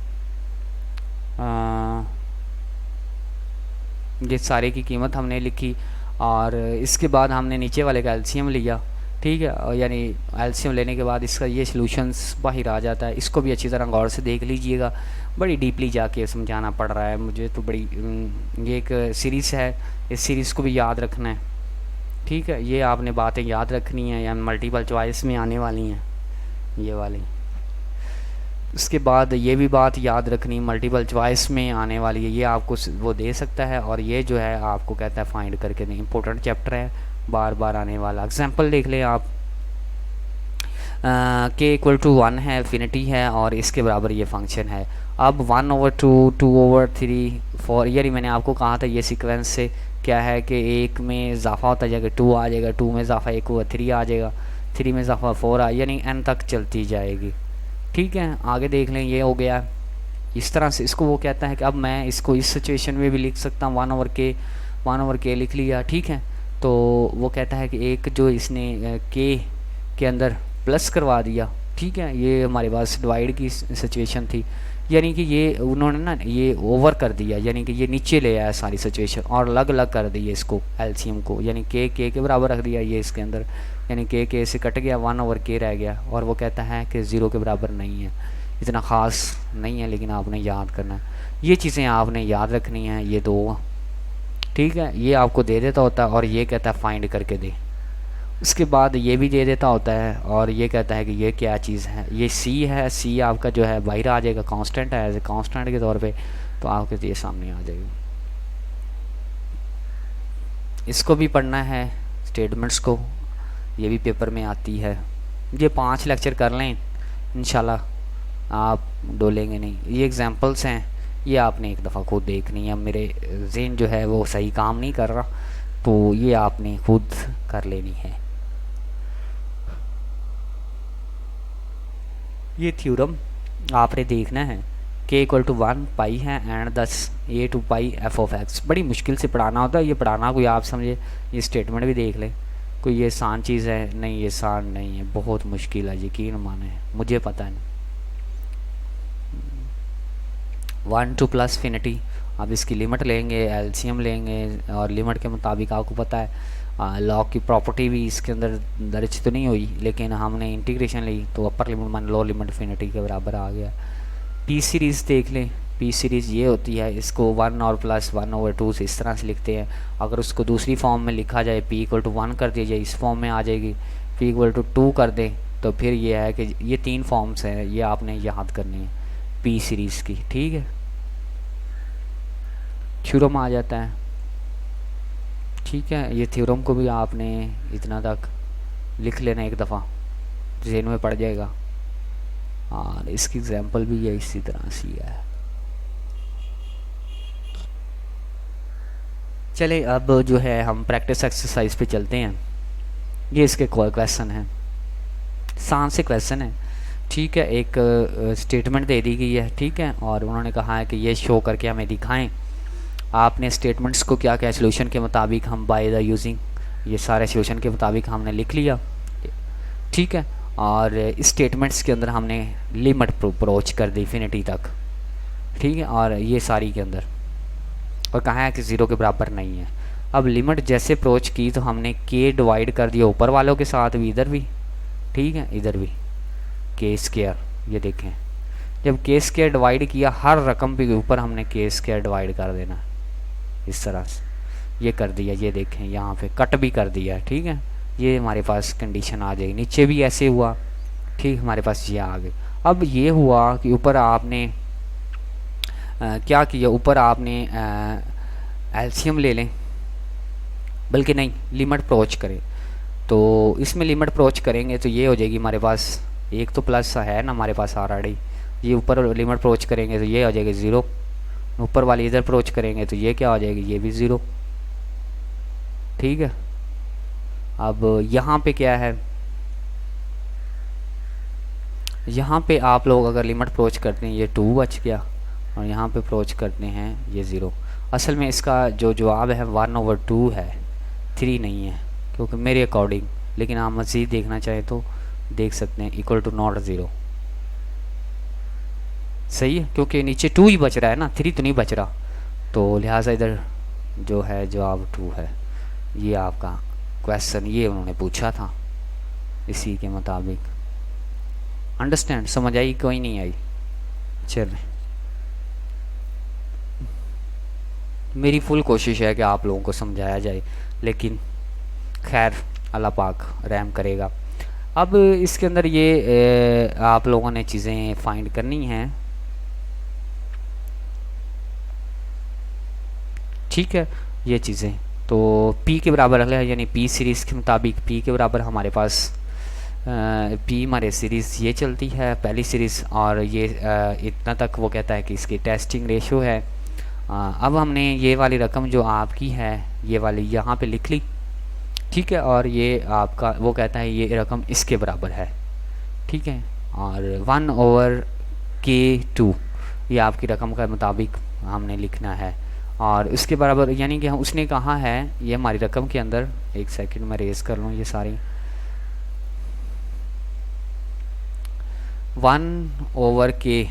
ये सारे की कीमत हमने लिखी और इसके बाद हमने नीचे वाले का एलसीएम लिया, ठीक है। और यानी एलसीएम लेने के बाद इसका ये सॉल्यूशंस बाहर आ जाता है। इसको भी अच्छी तरह गौर से देख लीजिएगा, बड़ी डीपली जाके समझाना पड़ रहा है मुझे तो, बड़ी ये एक सीरीज़ है, इस सीरीज़ को भी याद रखना है, ठीक है। ये आपने बातें याद रखनी है, या मल्टीपल चॉइस में आने वाली हैं ये वाली। उसके बाद ये भी बात याद रखनी, मल्टीपल चॉइस में आने वाली है, ये आपको वो दे सकता है और ये जो है आपको कहता है फाइंड करके दें। इंपॉर्टेंट चैप्टर है, बार बार आने वाला। एग्जांपल देख लें आप, K = 1 है, इन्फिनिटी है और इसके बराबर ये फंक्शन है। अब 1/2, 2/3, 4, यानी मैंने आपको कहा था ये सीक्वेंस से क्या है कि 1 में इजाफा होता जाएगा 2 आ जाएगा, 2 में इजाफा 1/3 आ जाएगा, 3 में इजाफा 4 आ, यानी n तक चलती जाएगी, ठीक है। आगे देख लें, ये हो गया इस तरह से। इसको वो कहता है कि अब मैं इसको इस सिचुएशन में भी लिख सकता हूँ, 1/k लिख लिया, ठीक है। तो वो कहता है कि एक जो इसने k के अंदर प्लस करवा दिया, ठीक है, ये हमारे पास डिवाइड की सिचुएशन थी, यानी कि ये उन्होंने ना ये ओवर कर दिया, यानी कि ये नीचे ले आया सारी सिचुएशन और अलग अलग कर दी इसको एलसीएम को, यानी k के बराबर रख दिया ये इसके अंदर, यानी k से कट गया, 1/k रह गया और वो कहता है कि 0 के बराबर नहीं है। इतना ख़ास नहीं है लेकिन आपने याद करना है, ये चीज़ें आपने याद रखनी हैं, ये दो, ठीक है। ये आपको दे देता होता है और ये कहता है फाइंड करके दे। उसके बाद ये भी दे देता होता है और ये कहता है कि ये क्या चीज़ है, ये सी है, सी आपका जो है बाहर आ जाएगा, कांस्टेंट है, एज ए कांस्टेंट के तौर पे, तो आपके ये सामने आ जाएगा। इसको भी पढ़ना है, स्टेटमेंट्स को, ये भी पेपर में आती है। ये 5 लेक्चर कर लें इंशाल्लाह, आप डोलेंगे नहीं। ये एग्जांपल्स हैं, ये आपने एक दफ़ा खुद देखनी है। मेरे ज़हन जो है वो सही काम नहीं कर रहा, तो ये आपने खुद कर लेनी है। ये थ्योरम आपने देखना है। k इक्वल टू 1 पाई है एंड दस a to pi f of x। बड़ी मुश्किल से पढ़ाना होता है, ये पढ़ाना कोई आप समझे। ये स्टेटमेंट भी देख लें, कोई ये आसान चीज़ है नहीं, ये आसान नहीं है, बहुत मुश्किल है, यकीन माने मुझे पता नहीं। 1 टू प्लस फिनिटी, अब इसकी लिमिट लेंगे, एलसीएम लेंगे, और लिमिट के मुताबिक आपको पता है लॉग की प्रॉपर्टी भी इसके अंदर दर्ज तो नहीं हुई, लेकिन हमने इंटीग्रेशन ली तो अपर लिमिट मान लो लिमिट फिनिटी के बराबर आ गया। पी सीरीज़ देख लें, पी सीरीज़ ये होती है, इसको 1 और प्लस 1/2 से इस तरह से लिखते हैं। अगर उसको दूसरी फॉर्म में लिखा जाए, p इक्वल टू 1 कर दिया जाए, इस फॉर्म में आ जाएगी। p इक्वल टू 2 कर दें तो फिर ये है कि ये 3 फॉर्म्स हैं, ये आपने याद करनी है पी सीरीज़ की, ठीक है। थ्योरम आ जाता है, ठीक है। ये थ्योरम को भी आपने इतना तक लिख लेना, एक दफ़ा ज़हन में पड़ जाएगा। और इसकी एग्जांपल भी ये इसी तरह से है। चले अब जो है हम प्रैक्टिस एक्सरसाइज पे चलते हैं। ये इसके क्वेश्चन है, आसान से क्वेश्चन है, ठीक है। एक स्टेटमेंट दे दी गई है, ठीक है, और उन्होंने कहा है कि ये शो करके हमें दिखाएं। आपने स्टेटमेंट्स को क्या क्या सोल्यूशन के मुताबिक हम बाय द यूजिंग, ये सारे सोल्यूशन के मुताबिक हमने लिख लिया, ठीक है। और इस स्टेटमेंट्स के अंदर हमने लिमिट अप्रोच कर दी इन्फिनिटी तक, ठीक है, और ये सारी के अंदर, और कहा है कि ज़ीरो के बराबर नहीं है। अब लिमिट जैसे अप्रोच की तो हमने के डिवाइड कर दिया ऊपर वालों के साथ भी, इधर भी, ठीक है, इधर भी के स्क्वायर। ये देखें, जब के स्क्वायर डिवाइड किया, हर रकम के ऊपर हमने के स्क्वायर डिवाइड कर देना, इस तरह से ये कर दिया। ये देखें यहाँ पे कट भी कर दिया, ठीक है। ये हमारे पास कंडीशन आ जाएगी, नीचे भी ऐसे हुआ, ठीक, हमारे पास ये आ गई। अब ये हुआ कि ऊपर आपने क्या किया, ऊपर आपने एलसीएम ले लें, बल्कि नहीं, लिमिट अप्रोच करें। तो इसमें लिमिट अप्रोच करेंगे तो ये हो जाएगी हमारे पास, एक तो प्लस है ना हमारे पास ऑलरेडी, ये ऊपर लिमिट अप्रोच करेंगे तो ये हो जाएगी 0, ऊपर वाली इधर अप्रोच करेंगे तो ये क्या हो जाएगी, ये भी 0, ठीक है। अब यहाँ पे क्या है, यहाँ पे आप लोग अगर लिमिट अप्रोच करते हैं ये 2 बच गया, और यहाँ पे अप्रोच करते हैं ये 0। असल में इसका जो जवाब है 1/2 है, 3 नहीं है, क्योंकि मेरे अकॉर्डिंग, लेकिन आप मज़ीद देखना चाहें तो देख सकते हैं, इक्वल टू नॉट 0, सही है, क्योंकि नीचे 2 ही बच रहा है ना, 3 तो नहीं बच रहा, तो लिहाजा इधर जो है जवाब 2 है। ये आपका क्वेश्चन ये उन्होंने पूछा था, इसी के मुताबिक। अंडरस्टैंड, समझ आई, कोई नहीं आई? चल, मेरी फुल कोशिश है कि आप लोगों को समझाया जाए, लेकिन खैर अल्लाह पाक रहम करेगा। अब इसके अंदर ये आप लोगों ने चीज़ें फाइंड करनी हैं, ठीक है। ये चीज़ें तो p के बराबर है, यानी p सीरीज़ के मुताबिक p के बराबर हमारे पास p हमारे सीरीज़ ये चलती है पहली सीरीज़, और ये इतना तक वो कहता है कि इसकी टेस्टिंग रेशो है। अब हमने ये वाली रकम जो आपकी है ये वाली यहाँ पे लिख ली, ठीक है, और ये आपका वो कहता है ये रकम इसके बराबर है, ठीक है, और 1/k2 ये आपकी रकम के मुताबिक हमने लिखना है, और उसके बराबर, यानी कि उसने कहा है ये हमारी रकम के अंदर, एक सेकंड में रेज कर लूँ ये सारी, 1/k,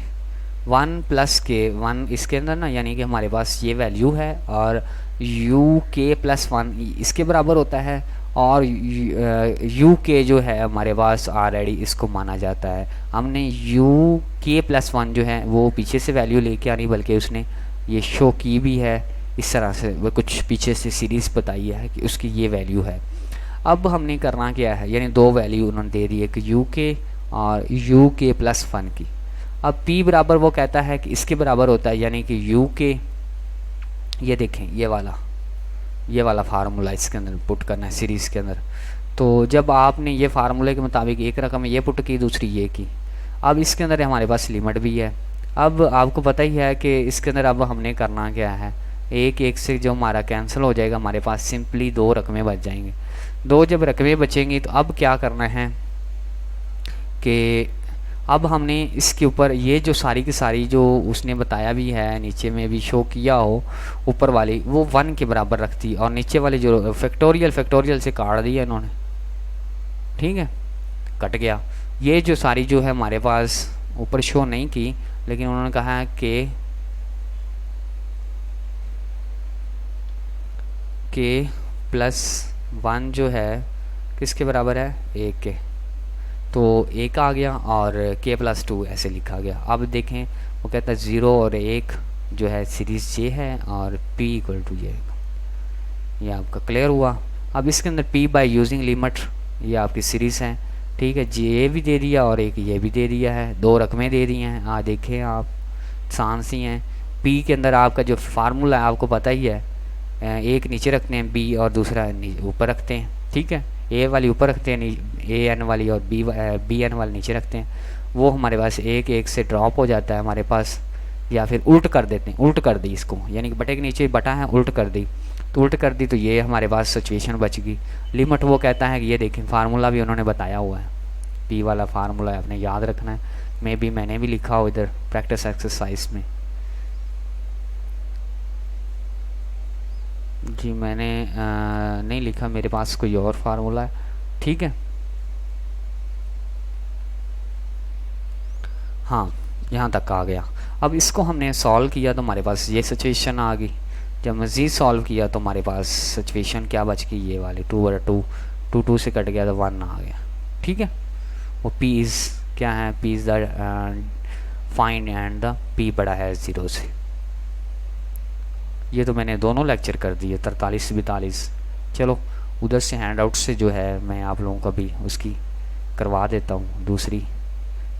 1 + k, 1 इसके अंदर ना, यानी कि हमारे पास ये वैल्यू है, और uk + 1 इसके बराबर होता है, और uk जो है हमारे पास ऑलरेडी इसको माना जाता है। हमने uk + 1 जो है वो पीछे से वैल्यू लेके आनी, बल्कि उसने ये शो की भी है, इस तरह से वो कुछ पीछे से सीरीज़ बताई है कि उसकी ये वैल्यू है। अब हमने करना क्या है, यानी 2 वैल्यू उन्होंने दे दी है कि uk और uk + 1 की। अब p बराबर वो कहता है कि इसके बराबर होता है, यानी कि uk, ये देखें ये वाला फार्मूला इसके अंदर पुट करना है सीरीज़ के अंदर। तो जब आपने ये फार्मूले के मुताबिक एक रकम ये पुट की, दूसरी ये की, अब इसके अंदर हमारे पास लिमिट भी है, अब आपको पता ही है कि इसके अंदर अब हमने करना क्या है, एक एक से जो हमारा कैंसिल हो जाएगा, हमारे पास सिंपली 2 रकमें बच जाएंगे। 2 जब रकमें बचेंगी तो अब क्या करना है कि अब हमने इसके ऊपर ये जो सारी की सारी जो उसने बताया भी है, नीचे में भी शो किया हो, ऊपर वाली वो 1 के बराबर रखती, और नीचे वाले जो फैक्टोरियल से काट दिया इन्होंने, ठीक है, कट गया। ये जो सारी जो है हमारे पास ऊपर शो नहीं की, लेकिन उन्होंने कहा है कि +1 जो है किसके बराबर है, 1 के, तो 1 आ गया और k+2 ऐसे लिखा गया। अब देखें वो कहता है 0 और 1 जो है सीरीज़ ये है और p = ये, ये आपका क्लियर हुआ। अब इसके अंदर p बाय यूजिंग लिमिट ये आपकी सीरीज़ है, ठीक है, ये भी दे दिया और एक ये भी दे दिया है, 2 रकमें दे दी हैं। देखें आप आसान सी हैं। p के अंदर आपका जो फार्मूला है आपको पता ही है, एक नीचे रखते हैं b और दूसरा ऊपर रखते हैं, ठीक है, a वाली ऊपर रखते हैं, an वाली, और bn वाली नीचे रखते हैं। वो हमारे पास एक एक से ड्रॉप हो जाता है हमारे पास, या फिर उल्ट कर देते हैं, उल्ट कर दी इसको, यानी कि बटे के नीचे बटा है, उल्ट कर दी, तो उल्ट कर दी तो ये हमारे पास सिचुएशन बच गई। लिमिट वो कहता है कि ये देखें फार्मूला भी उन्होंने बताया हुआ है, p वाला फार्मूला है, आपने याद रखना है। मैंने भी लिखा हो इधर प्रैक्टिस एक्सरसाइज में, जी मैंने नहीं लिखा, मेरे पास कोई और फार्मूला है, ठीक है। हाँ, यहाँ तक आ गया। अब इसको हमने सॉल्व किया तो हमारे पास ये सिचुएशन आ गई। जब मज़ीद सॉल्व किया तो हमारे पास सिचुएशन क्या बच गई, ये वाली 2/2, 2 से कट गया तो 1 आ गया, ठीक है। वो p इज़ क्या है, p is the find and the p बड़ा है 0 से। ये तो मैंने दोनों लेक्चर कर दिए 43-42। चलो उधर से हैंड आउट से जो है मैं आप लोगों को भी उसकी करवा देता हूँ दूसरी,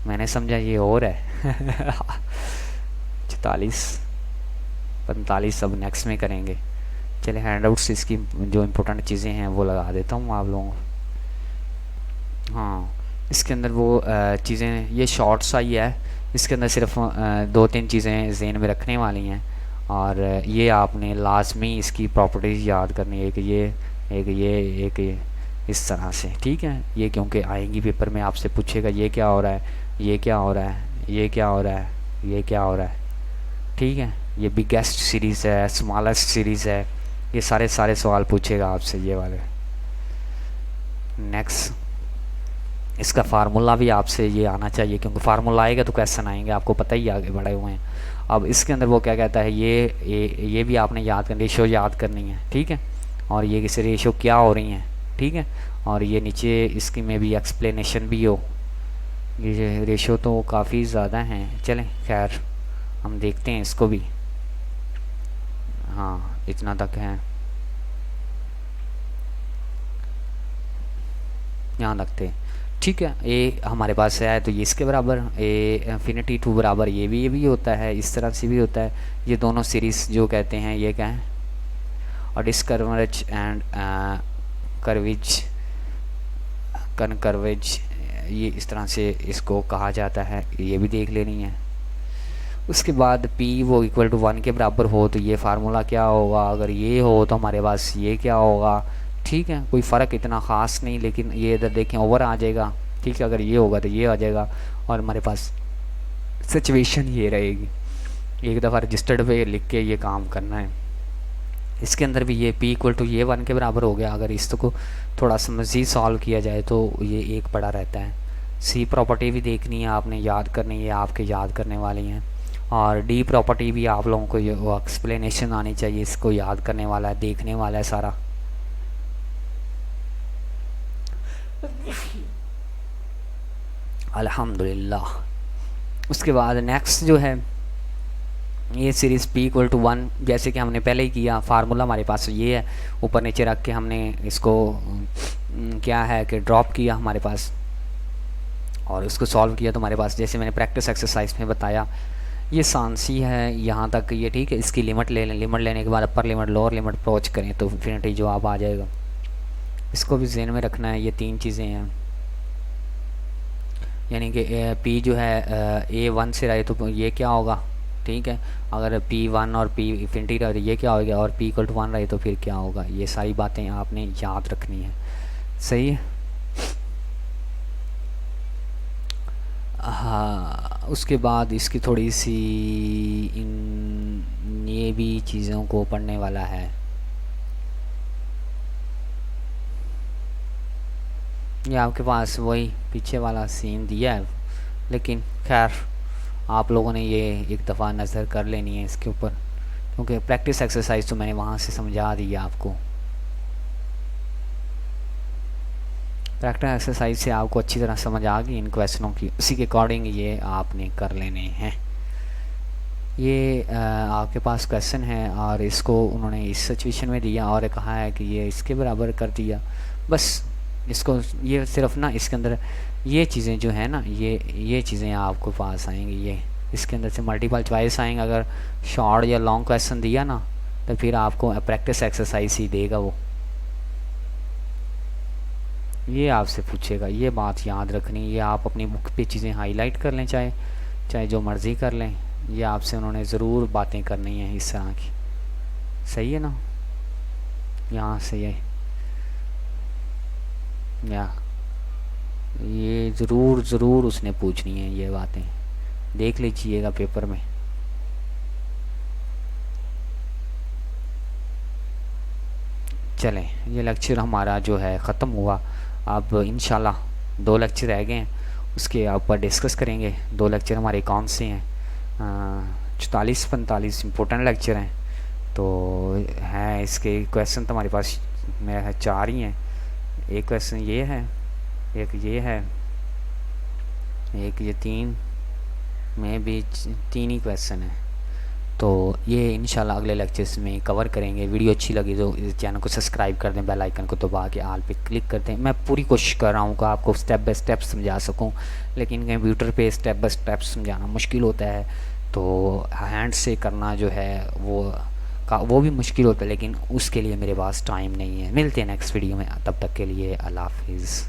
मैंने समझा ये और है 44-45 अब नेक्स्ट में करेंगे। चले हैंड आउट से इसकी जो इम्पोर्टेंट चीज़ें हैं वो लगा देता हूँ आप लोगों को। हाँ, इसके अंदर वो चीज़ें, ये शॉर्ट्स आई है, इसके अंदर सिर्फ 2-3 चीज़ें ज़हन में रखने वाली हैं, और ये आपने लाजमी इसकी प्रॉपर्टीज़ याद करनी है, एक ये इस तरह से, ठीक है। ये क्योंकि आएंगी पेपर में, आपसे पूछेगा ये क्या हो रहा है, ये क्या हो रहा है, ये क्या हो रहा है, ये क्या हो रहा है, ठीक है। ये बिगेस्ट सीरीज़ है, स्मॉलेस्ट सीरीज़ है, ये सारे सवाल पूछेगा आपसे ये वाले। नेक्स्ट, इसका फार्मूला भी आपसे ये आना चाहिए, क्योंकि फार्मूला आएगा तो क्वेश्चन आएंगे, आपको पता ही आगे बढ़े हुए हैं। अब इसके अंदर वो क्या कहता है, ये भी आपने याद करनी, रेशो याद करनी है, ठीक है, और ये किसी रेशो क्या हो रही हैं, ठीक है, और ये नीचे इसकी में भी एक्सप्लेनेशन भी हो। ये रेशो तो काफ़ी ज़्यादा हैं, चलें खैर हम देखते हैं इसको भी। हाँ, इतना तक है, यहाँ रखते, ठीक है। ए हमारे पास है तो ये इसके बराबर, ए ∞2 बराबर ये भी होता है, इस तरह से भी होता है। ये दोनों सीरीज़ जो कहते हैं ये क्या है, और डिस्कर्वेज एंड कनकर्वेज, ये इस तरह से इसको कहा जाता है, ये भी देख लेनी है। उसके बाद p वो = 1 के बराबर हो तो ये फार्मूला क्या होगा, अगर ये हो तो हमारे पास ये क्या होगा, ठीक है। कोई फ़र्क इतना ख़ास नहीं, लेकिन ये इधर देखें ओवर आ जाएगा, ठीक है, अगर ये होगा तो ये आ जाएगा, और हमारे पास सिचुएशन ये रहेगी। एक दफ़ा रजिस्टर्ड पे लिख के ये काम करना है। इसके अंदर भी ये p = ये 1 के बराबर हो गया। अगर इसको थोड़ा सा मज़ीद सॉल्व किया जाए तो ये 1 पड़ा रहता है। सी प्रॉपर्टी भी देखनी है आपने, याद करनी है, आपके याद करने वाली हैं। और डी प्रॉपर्टी भी आप लोगों को वो एक्सप्लेनेशन आनी चाहिए, इसको याद करने वाला है, देखने वाला है सारा। अल्हम्दुलिल्लाह। उसके बाद नेक्स्ट जो है ये सीरीज़ p = 1, जैसे कि हमने पहले ही किया। फार्मूला हमारे पास ये है, ऊपर नीचे रख के हमने इसको क्या है कि ड्रॉप किया हमारे पास, और उसको सॉल्व किया तो हमारे पास, जैसे मैंने प्रैक्टिस एक्सरसाइज में बताया, ये सांसी है यहाँ तक ये, ठीक है। इसकी लिमिट ले लें, लिमिट लेने के बाद upper limit lower limit approach करें तो इन्फिनिटी जवाब आ जाएगा। इसको भी ज़हन में रखना है, ये 3 चीज़ें हैं। यानी कि P जो है A1 से रहे तो ये क्या होगा, ठीक है। अगर P1 और P इन्फिनिटी रहे तो ये क्या होगा, और P इक्वल टू 1 रहे तो फिर क्या होगा। ये सारी बातें आपने याद रखनी है, सही है। हाँ, उसके बाद इसकी थोड़ी सी इन ये भी चीज़ों को पढ़ने वाला है। ये आपके पास वही पीछे वाला सीन दिया है, लेकिन खैर आप लोगों ने ये एक दफ़ा नज़र कर लेनी है इसके ऊपर, क्योंकि प्रैक्टिस एक्सरसाइज तो मैंने वहाँ से समझा दिया आपको। प्रैक्टिस एक्सरसाइज से आपको अच्छी तरह समझ आ गई इन क्वेश्चनों की, उसी के अकॉर्डिंग ये आपने कर लेने हैं। ये आपके पास क्वेश्चन है और इसको उन्होंने इस सिचुएशन में दिया और कहा है कि ये इसके बराबर कर दिया। बस इसको ये सिर्फ ना इसके अंदर ये चीज़ें जो है ना, ये चीज़ें आपको पास आएंगी। ये इसके अंदर से मल्टीपल चॉइस आएंगे। अगर शॉर्ट या लॉन्ग क्वेश्चन दिया ना तो फिर आपको प्रैक्टिस एक्सरसाइज ही देगा वो, ये आपसे पूछेगा। ये बात याद रखनी, ये आप अपनी बुक पे चीज़ें हाईलाइट कर लें, चाहे चाहे जो मर्ज़ी कर लें। ये आपसे उन्होंने ज़रूर बातें करनी है इस तरह की, सही है ना। यहाँ से ये ज़रूर उसने पूछनी है ये बातें, देख लीजिएगा पेपर में। चलें, ये लेक्चर हमारा जो है ख़त्म हुआ। अब इंशाल्लाह 2 लेक्चर रह गए हैं, उसके ऊपर डिस्कस करेंगे। 2 लेक्चर हमारे कौन से हैं, 44-45 इम्पोर्टेंट लेक्चर हैं। तो हैं इसके क्वेश्चन तो हमारे पास मेरा है 4 ही हैं। एक क्वेश्चन ये है, एक ये है, एक ये 3 में भी 3 ही क्वेश्चन है। तो ये इंशाल्लाह अगले लेक्चर्स में कवर करेंगे। वीडियो अच्छी लगी तो इस चैनल को सब्सक्राइब कर दें, बेल आइकन को दबा के ऑल पे क्लिक कर दें। मैं पूरी कोशिश कर रहा हूँ कि आपको स्टेप बाय स्टेप समझा सकूँ, लेकिन कंप्यूटर पे स्टेप बाय स्टेप समझाना मुश्किल होता है। तो हैंड से करना जो है वो भी मुश्किल होता है, लेकिन उसके लिए मेरे पास टाइम नहीं है। मिलते हैं नेक्स्ट वीडियो में, तब तक के लिए अल्लाह हाफिज़।